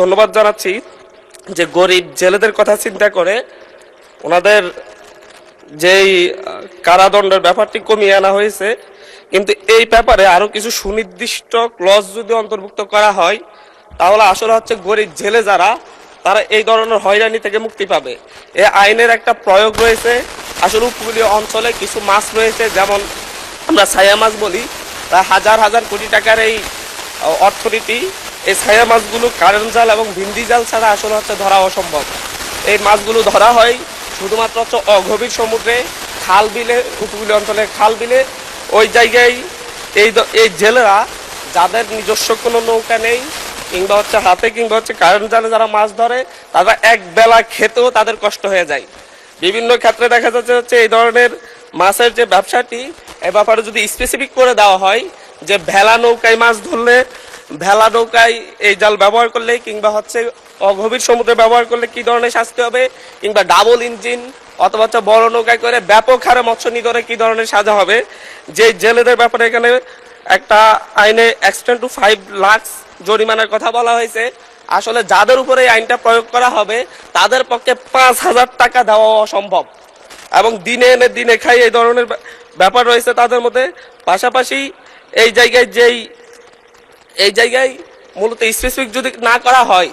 ধন্যবাদ জানাচ্ছি যে গরিব জেলেদের কথা চিন্তা করে ওনাদের যেই কারাদণ্ডের ব্যাপারটি কমিয়ে আনা হয়েছে, কিন্তু এই ব্যাপারে আরো কিছু সুনির্দিষ্ট ক্লজ যদি অন্তর্ভুক্ত করা হয় তাহলে আসলে হচ্ছে গরিব জেলে যারা তারা এই ধরনের হয়রানি থেকে মুক্তি পাবে। এই আইনের একটা প্রয়োগ রয়েছে। আসলে উপকূলীয় অঞ্চলে কিছু মাছ রয়েছে, যেমন আমরা ছায়া মাছ বলি, প্রায় হাজার হাজার কোটি টাকার এই অর্থনীতি। এই ছায়া মাছগুলো কারেন্ট জাল এবং ভিন্ডি জাল ছাড়া আসলে হচ্ছে ধরা অসম্ভব। এই মাছগুলো ধরা হয় শুধুমাত্র হচ্ছে অগভীর সমুদ্রে, খাল বিলে, উপকূলীয় অঞ্চলে খাল বিলে। ওই জায়গায় এই জেলেরা যাদের নিজস্ব কোনো নৌকা নেই কিংবা হচ্ছে হাতে কিংবা হচ্ছে কারেন্ট জালে যারা মাছ ধরে, তারা এক বেলা খেতেও তাদের কষ্ট হয়ে যায়। বিভিন্ন ক্ষেত্রে দেখা যাচ্ছে হচ্ছে এই ধরনের মাছের যে ব্যবসাটি, এ ব্যাপারে যদি স্পেসিফিক করে দেওয়া হয় যে ভেলা নৌকায় মাছ ধরলে, ভেলা নৌকায় এই জাল ব্যবহার করলে কিংবা হচ্ছে অগভীর সমুদ্রে ব্যবহার করলে কি ধরনের শাস্তি হবে, কিংবা ডাবল ইঞ্জিন অথবা হচ্ছে বড় নৌকায় করে ব্যাপক হারে মৎস্য নিধনে কি ধরনের সাজা হবে, যে জেলেদের ব্যাপারে এখানে একটা আইনে এক্সটেন্ড টু 5 লাখ জরিমানার কথা বলা হয়েছে। আসলে যাদের উপরে এই আইনটা প্রয়োগ করা হবে তাদের পক্ষে 5,000 টাকা দেওয়া অসম্ভব, এবং দিনে এনে দিনে খাই এই ধরনের ব্যাপার রয়েছে তাদের মধ্যে। পাশাপাশি এই জায়গায় মূলত স্পেসিফিক যদি না করা হয়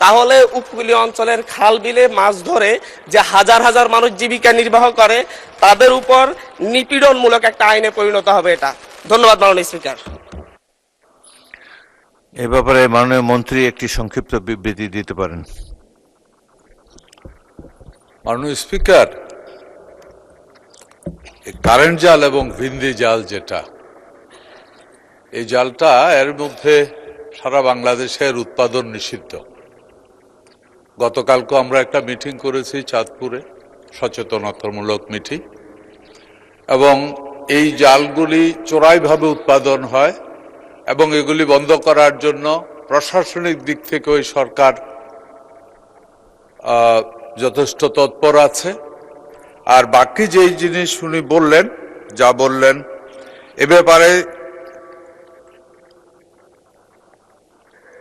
তাহলে উপকূলীয় অঞ্চলের খাল বিলে মাছ ধরে যে হাজার হাজার মানুষ জীবিকা নির্বাহ করে তাদের উপর নিপীড়নমূলক একটা আইনে পরিণত হবে এটা। ধন্যবাদ মাননীয় স্পিকার। এ ব্যাপারে মাননীয় মন্ত্রী একটি সংক্ষিপ্ত বিবৃতি দিতে পারেন। মাননীয় স্পিকার, কারেন্ট জাল এবং ভিন্দি জাল যেটা, এই জালটা এর মধ্যে সারা বাংলাদেশের উৎপাদন নিষিদ্ধ। গতকালকে আমরা একটা মিটিং করেছি চাঁদপুরে, সচেতনতামূলক মিটিং, এবং এই জালগুলি চোরাইভাবে উৎপাদন হয় এবং এগুলি বন্ধ করার জন্য প্রশাসনিক দিক থেকে ওই সরকার যথেষ্ট তৎপর আছে। আর বাকি যেই জিনিস উনি বললেন, যা বললেন, এ ব্যাপারে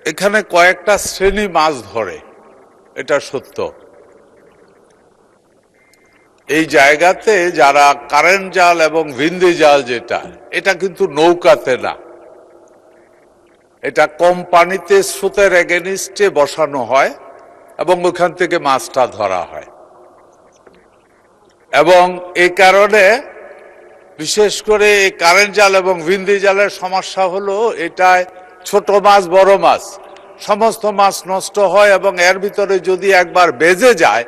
এখানে কয়েকটা শ্রেণী মাছ ধরে, এটা সত্য। এই জায়গাতে যারা কারেন্ট জাল এবং ভিন্দি জাল যেটা, এটা কিন্তু নৌকাতে না, এটা কম পানিতে স্রোতের এগেনিস্টে বসানো হয় এবং ওখান থেকে মাছটা ধরা হয়। এবং এই কারণে বিশেষ করে এই কারেন্ট জাল এবং ভিন্দি জালের সমস্যা হলো এটায় ছোট মাছ বড় মাছ সমস্ত মাছ নষ্ট হয়, এবং এর ভিতরে যদি একবার বেজে যায়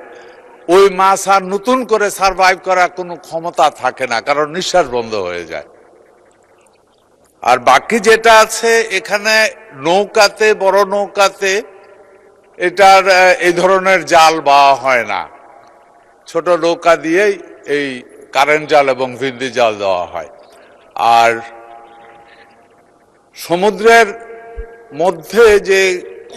ওই মাছ আর নতুন করে সারভাইভ করার কোনো ক্ষমতা থাকে না, কারণ নিঃশ্বাস বন্ধ হয়ে যায়। আর বাকি যেটা আছে এখানে নৌকাতে, বড় নৌকাতে এটার এই ধরনের জাল বাওয়া হয় না, ছোট নৌকা দিয়েই এই কারেন্ট জাল এবং ভিন্দি জাল দেওয়া হয়। আর সমুদ্রের মধ্যে যে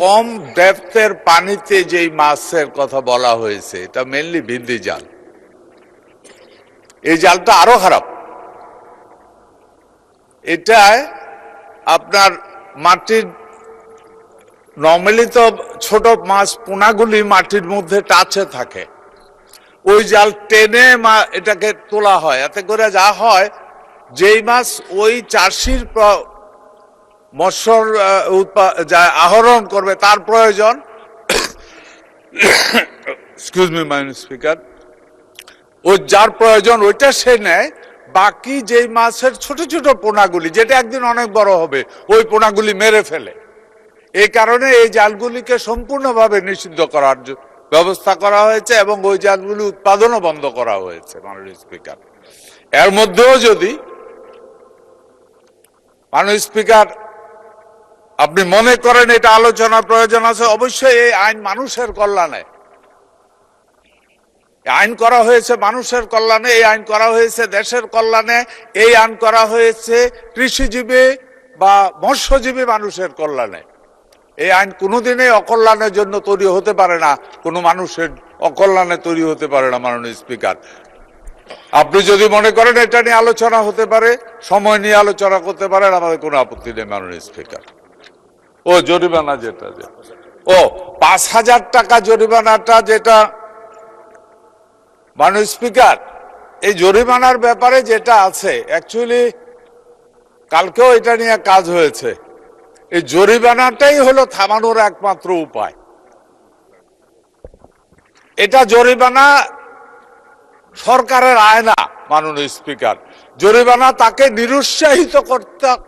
কম ডেপথের পানিতে যেই মাছের কথা বলা হয়েছে, এটা মেনলি ভিন্দি জাল। এই জালটা আরো খারাপ। এটায় আপনার মাটির, নর্মালি তো ছোট মাছ পোনাগুলি মাটির মধ্যে টাচে থাকে, ওই জাল টেনে এটাকে তোলা হয়। এতে করে যা হয়, যেই মাছ ওই চাষির মৎস্যর আহরণ করবে তার প্রয়োজন, এক্সকিউজ মি মাননীয় স্পিকার, ওই যার প্রয়োজন ওইটা সে নেয়, বাকি যেই মাছের ছোট ছোট পোনাগুলি যেটা একদিন অনেক বড় হবে ওই পোনাগুলি মেরে ফেলে। এই কারণে এই জালগুলিকে সম্পূর্ণভাবে নিষিদ্ধ করার ব্যবস্থা করা হয়েছে এবং ওই জালগুলি উৎপাদনও বন্ধ করা হয়েছে। মাননীয় স্পিকার, এর মধ্যেও যদি মাননীয় স্পিকার আপনি মনে করেন এটা আলোচনার প্রয়োজন আছে, অবশ্যই এই আইন মানুষের কল্যাণে, আইন করা হয়েছে মানুষের কল্যাণে, এই আইন করা হয়েছে দেশের কল্যাণে, এই আইন করা হয়েছে কৃষিজীবী বা মৎস্যজীবী মানুষের কল্যাণে। এই আইন কোনোদিনই অকল্যাণের জন্য তৈরি হতে পারে না, কোনো মানুষের অকল্যাণে তৈরি হতে পারে না। মাননীয় স্পিকার, আপনি যদি মনে করেন এটা নিয়ে আলোচনা হতে পারে, সময় নিয়ে আলোচনা করতে পারেন, আমাদের কোনো আপত্তি নেই। মাননীয় স্পিকার, ও জরিমানা যেটা ও 5,000 টাকা জরিমানাটা যেটা মাননীয় স্পিকার, এই জরিমানার ব্যাপারে যেটা আছে, অ্যাকচুয়ালি কালকেও এটা নিয়ে কাজ হয়েছে। এই জরিমানাটাই হলো থামানোর একমাত্র উপায়। এটা জরিমানা সরকারের আয় না মাননীয় স্পিকার, জরিমানা তাকে নিরুৎসাহিত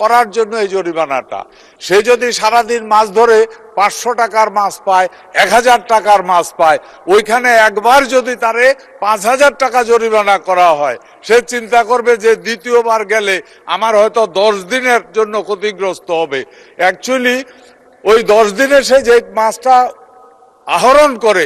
করার জন্য এই জরিমানাটা। সে যদি সারাদিন মাছ ধরে 500 টাকার মাছ পায়, 1000 টাকার মাছ পায়, ওইখানে একবার যদি তারে 5,000 টাকা জরিমানা করা হয়, সে চিন্তা করবে যে দ্বিতীয়বার গেলে আমার হয়তো 10 দিনের জন্য ক্ষতিগ্রস্ত হবে। অ্যাকচুয়ালি ওই 10 দিনে সে যে মাছটা আহরণ করে